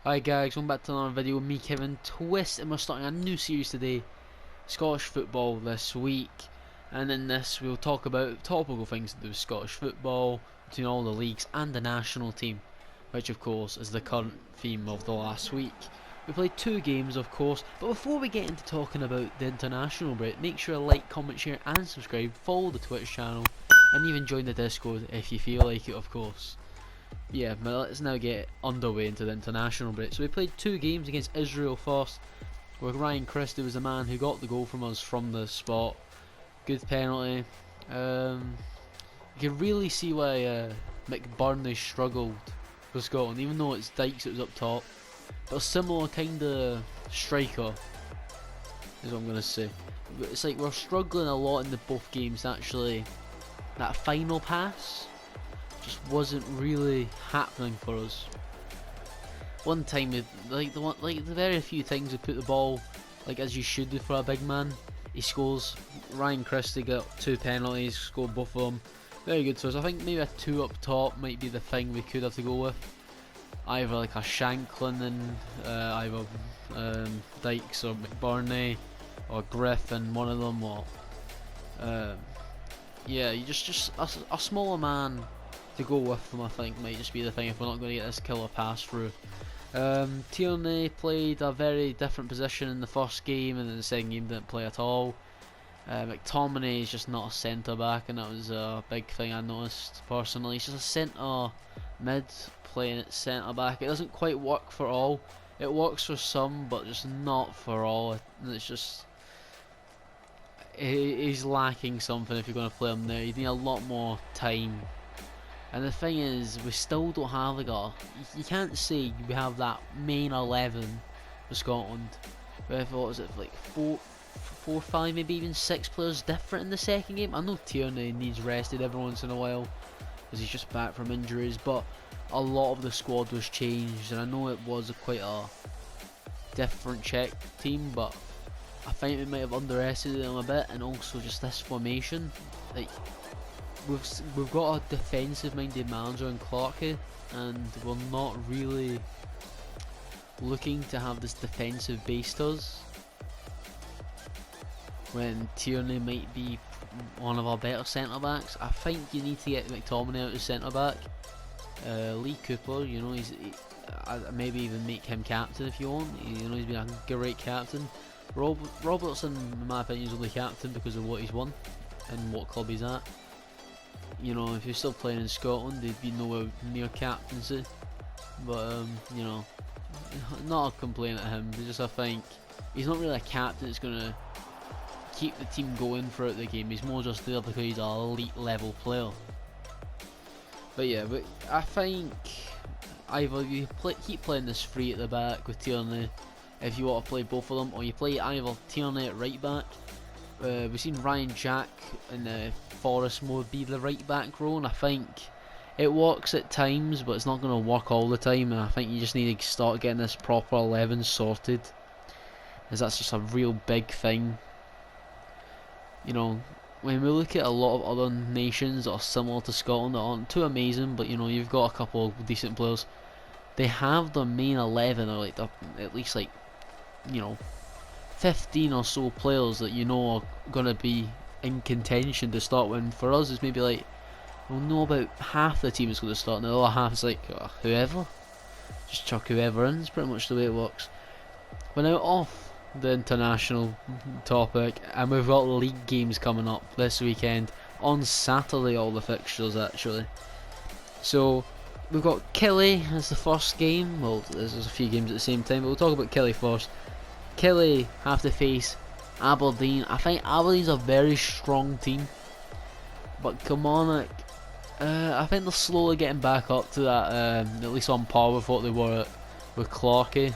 Hi guys, welcome back to another video with me, Kevin Twist, and we're starting a new series today, Scottish football this week. And in this we'll talk about topical things to do with Scottish football, between all the leagues and the national team, which of course is the current theme of the last week. We played 2 games of course, but before we get into talking about the international break, make sure to like, comment, share and subscribe, follow the Twitch channel, and even join the Discord if you feel like it of course. Yeah, but let's now get underway into the international break. So we played 2 games against Israel first, where Ryan Christie was the man who got the goal from us from the spot. Good penalty. You can really see why McBurney struggled for Scotland, even though it's Dykes that was up top. But a similar kind of striker is what I'm going to say. It's like we're struggling a lot in the both games actually. That final pass just wasn't really happening for us. One time, the very few times we put the ball like as you should do for a big man, he scores. Ryan Christie got 2 penalties, scored both of them. Very good to us. I think maybe a 2 up top might be the thing we could have to go with. Either like a Shanklin and either Dykes or McBurney or Griffin, one of them, or yeah, you just a smaller man to go with them, I think, might just be the thing if we're not going to get this killer pass through. Tierney played a very different position in the first game, and in the second game didn't play at all. McTominay is just not a centre back, and that was a big thing I noticed personally. He's just a centre mid playing at centre back. It doesn't quite work for all. It works for some, but just not for all. And it's just he's lacking something if you're going to play him there. You need a lot more time. And the thing is, we still don't have like you can't say we have that main 11 for Scotland. What was it, like 4, 5, maybe even 6 players different in the second game? I know Tierney needs rested every once in a while because he's just back from injuries, but a lot of the squad was changed, and I know it was quite a different Czech team, but I think we might have underestimated them a bit, and also just this formation, like. We've got a defensive minded manager in Clarkey, and we're not really looking to have this defensive base to us when Tierney might be one of our better centre backs. I think you need to get McTominay out as centre back. Lee Cooper, you know, maybe even make him captain if you want. You know, he's been a great captain. Robertson, in my opinion, is only captain because of what he's won and what club he's at. You know, if you're still playing in Scotland, they'd be nowhere near captaincy. But you know, not a complaint at him. Just I think he's not really a captain that's gonna keep the team going throughout the game. He's more just there because he's an elite level player. But yeah, I think either you keep playing this 3 at the back with Tierney if you want to play both of them, or you play either Tierney at right back. We've seen Ryan Jack in the Forest mode be the right back role, and I think it works at times, but it's not going to work all the time, and I think you just need to start getting this proper 11 sorted, as that's just a real big thing. You know, when we look at a lot of other nations that are similar to Scotland that aren't too amazing, but you know, you've got a couple of decent players, they have their main 11, or like at least like, you know, 15 or so players that you know are going to be in contention to start with. For us, it's maybe like we'll know about half the team is going to start, and the other half is like whoever. Just chuck whoever in. It's pretty much the way it works. We're now off the international topic, and we've got league games coming up this weekend on Saturday. All the fixtures actually. So we've got Killie as the first game. Well, there's a few games at the same time, but we'll talk about Killie first. Killie have to face Aberdeen. I think Aberdeen's a very strong team, but Kilmarnock, I think they're slowly getting back up to that, at least on par with what they were with Clarkey.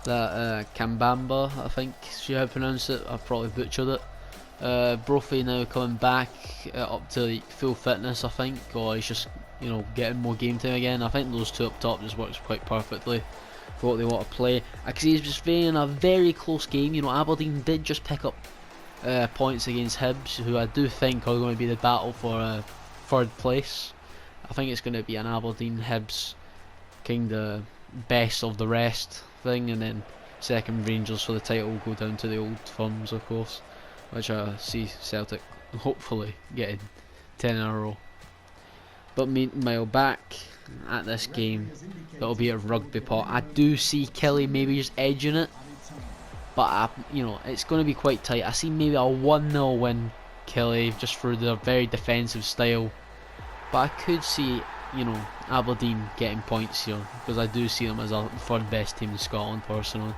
That Kambamba, I think is how you pronounce it. I probably butchered it. Brophy now coming back up to like, full fitness, I think, or he's just, you know, getting more game time again. I think those 2 up top just works quite perfectly for what they want to play. Because he's just in a very close game. You know, Aberdeen did just pick up points against Hibs, who I do think are going to be the battle for 3rd place. I think it's going to be an Aberdeen Hibs kind of best of the rest thing, and then second Rangers for the title will go down to the old firms, of course, which I see Celtic hopefully getting 10 in a row. But meanwhile, back at this game, that'll be at Rugby Pot. I do see Kelly maybe just edging it, but you know, it's going to be quite tight. I see maybe a 1-0 win Kelly just for their very defensive style, but I could see, you know, Aberdeen getting points here because I do see them as the third best team in Scotland personally.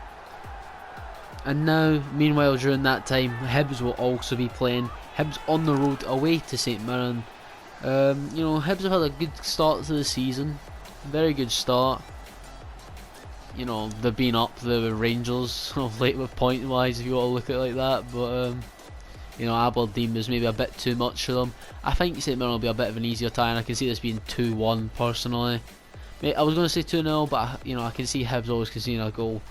And now, meanwhile, during that time, Hibs will also be playing. Hibs on the road away to St Mirren. You know, Hibs have had a good start to the season, very good start. You know, they've been up there with Rangers of late with point wise, if you want to look at it like that, but you know, Aberdeen was maybe a bit too much for them. I think St Mirren will be a bit of an easier tie, and I can see this being 2-1 personally. I was going to say 2-0, but you know, I can see Hibs always conceding a goal.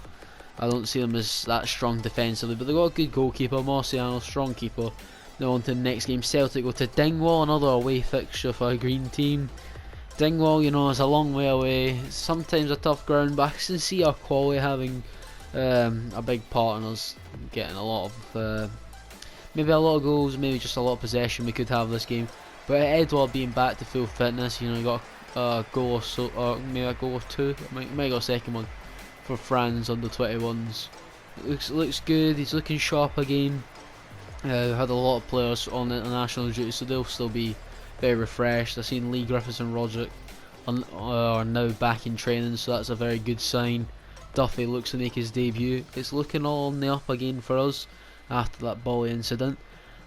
I don't see them as that strong defensively, but they've got a good goalkeeper, Marciano, strong keeper. Now on to the next game, Celtic go to Dingwall, another away fixture for a green team. Dingwall, you know, is a long way away, sometimes a tough ground, but I can see our quality having a big part in us getting a lot of, maybe a lot of goals, maybe just a lot of possession we could have this game. But Edouard being back to full fitness, you know, he got a goal or so, or maybe a goal or two, might got a second one for France under 21s. Looks good, he's looking sharp again. Had a lot of players on international duty, so they'll still be very refreshed. I've seen Lee Griffiths and Roderick are now back in training, so that's a very good sign. Duffy looks to make his debut. It's looking all on the up again for us after that Bolly incident.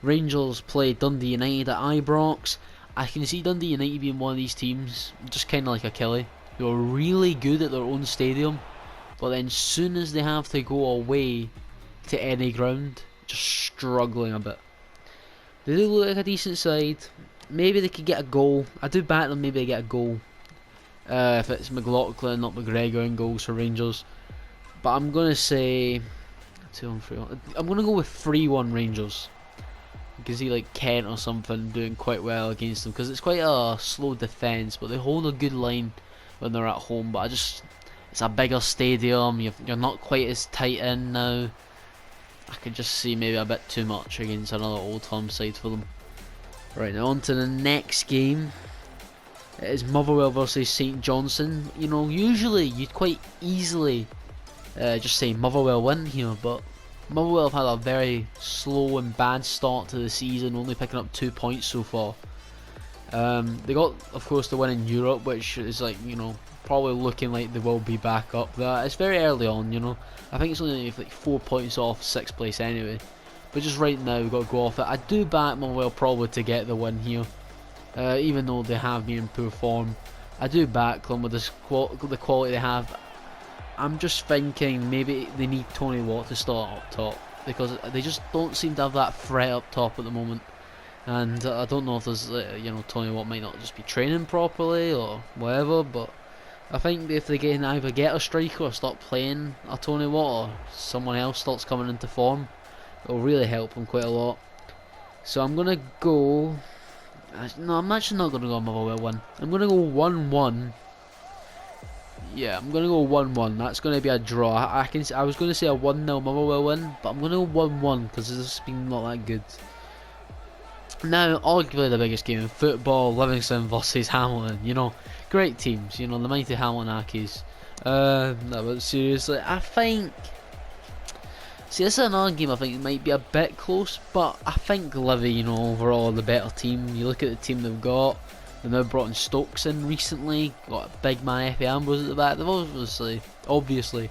Rangers play Dundee United at Ibrox. I can see Dundee United being one of these teams, just kind of like a Kelly, who are really good at their own stadium, but then soon as they have to go away to any ground, just struggling a bit. They do look like a decent side. Maybe they could get a goal. I do back them maybe they get a goal. If it's McLaughlin, not McGregor in goals for Rangers. But I'm going to say 2-1, 3-1. I'm going to go with 3-1 Rangers. You can see like Kent or something doing quite well against them, because it's quite a slow defence, but they hold a good line when they're at home. But it's a bigger stadium, you're not quite as tight in now. I could just see maybe a bit too much against another Old Firm side for them. Right, now on to the next game. It is Motherwell versus St Johnstone. You know, usually you'd quite easily just say Motherwell win here, but Motherwell have had a very slow and bad start to the season, only picking up 2 points so far. They got, of course, the win in Europe, which is like, you know, probably looking like they will be back up there. It's very early on, you know. I think it's only like 4 points off 6th place anyway. But just right now, we've got to go off it. I do back Motherwell probably to get the win here. Even though they have been in poor form, I do back them with the quality they have. I'm just thinking maybe they need Tony Watt to start up top, because they just don't seem to have that threat up top at the moment. And I don't know if there's, you know, Tony Watt might not just be training properly or whatever, but I think if they can either get a striker or stop playing a Tony Watt, or someone else starts coming into form, it'll really help them quite a lot. So I'm going to go... No, I'm actually not going to go Motherwell 1. I'm going to go 1-1. Yeah, I'm going to go 1-1. That's going to be a draw. I was going to say a 1-0 Motherwell win, but I'm going to go 1-1 because this has been not that good. Now, arguably the biggest game in football, Livingston versus Hamilton. You know, great teams. You know, the mighty Hamilton Ackies. No, but seriously, I think... See, this is another game I think might be a bit close, but I think Livy, you know, overall the better team. You look at the team they've got. They've now brought in Stokes in recently. Got a big man, Effie Ambrose at the back. They've obviously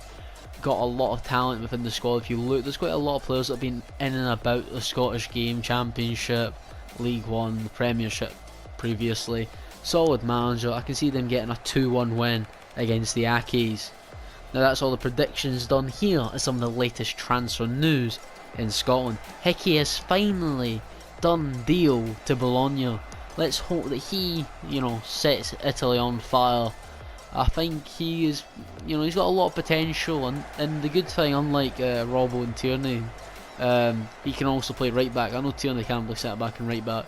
got a lot of talent within the squad. If you look, there's quite a lot of players that have been in and about the Scottish game, Championship, League One, the Premiership previously. Solid manager. I can see them getting a 2-1 win against the Ackies. Now that's all the predictions done. Here is some of the latest transfer news in Scotland. Hickey has finally done deal to Bologna. Let's hope that he, you know, sets Italy on fire. I think he is, you know, he's got a lot of potential, and the good thing, unlike Robbo and Tierney, he can also play right back. I know Tierney can't play centre back and right back,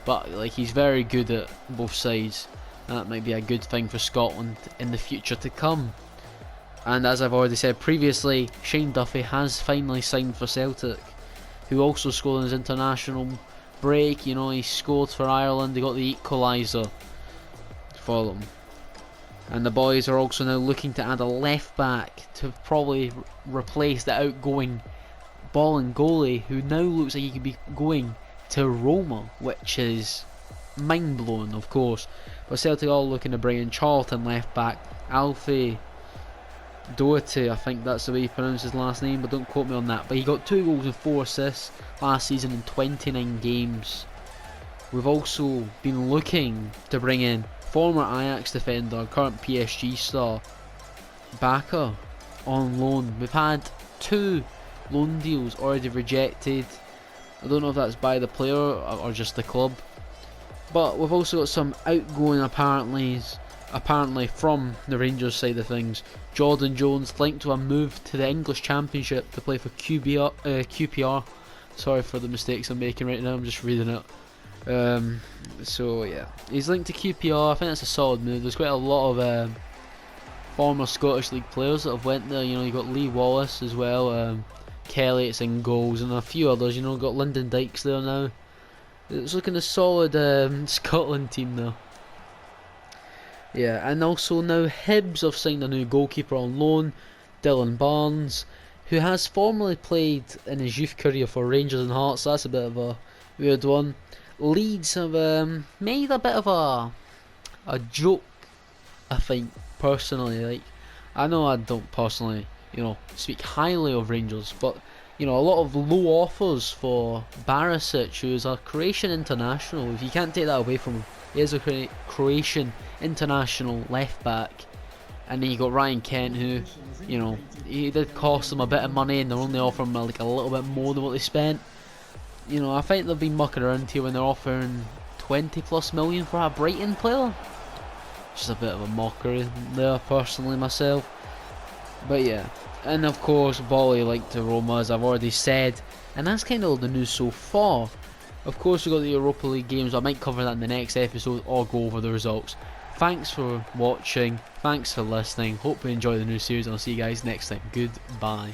but like he's very good at both sides, and that might be a good thing for Scotland in the future to come. And as I've already said previously, Shane Duffy has finally signed for Celtic, who also scored in his international break. You know, he scored for Ireland, they got the equaliser for them. And the boys are also now looking to add a left back to probably replace the outgoing balling goalie, who now looks like he could be going to Roma, which is mind blowing, of course. But Celtic are looking to bring in Charlton left back, Alfie Doherty, I think that's the way you pronounce his last name, but don't quote me on that. But he got 2 goals and 4 assists last season in 29 games. We've also been looking to bring in former Ajax defender, current PSG star, Bakker, on loan. We've had 2 loan deals already rejected. I don't know if that's by the player or just the club. But we've also got some outgoing apparently from the Rangers side of things. Jordan Jones linked to a move to the English Championship to play for QPR. Sorry for the mistakes I'm making right now, I'm just reading it. So yeah, he's linked to QPR. I think that's a solid move. There's quite a lot of former Scottish League players that have went there. You know, you got Lee Wallace as well, Kelly, it's in goals, and a few others. You know, got Lyndon Dykes there now. It's looking a solid Scotland team now. Yeah, and also now Hibs have signed a new goalkeeper on loan, Dylan Barnes, who has formerly played in his youth career for Rangers and Hearts. So that's a bit of a weird one. Leeds have made a bit of a joke, I think, personally. Like, I know I don't personally, you know, speak highly of Rangers, but you know, a lot of low offers for Barisic, who is a Croatian international. If you can't take that away from him, he is a Croatian international left back. And then you got Ryan Kent, who, you know, he did cost them a bit of money, and they're only offering like a little bit more than what they spent. You know, I think they've been mucking around here when they're offering 20+ million for a Brighton player. It's just a bit of a mockery there, personally, myself. But yeah. And of course, Bolly linked to Roma, as I've already said, and that's kind of all the news so far. Of course, we've got the Europa League games. I might cover that in the next episode or go over the results. Thanks for watching, thanks for listening, hope you enjoy the new series, and I'll see you guys next time. Goodbye.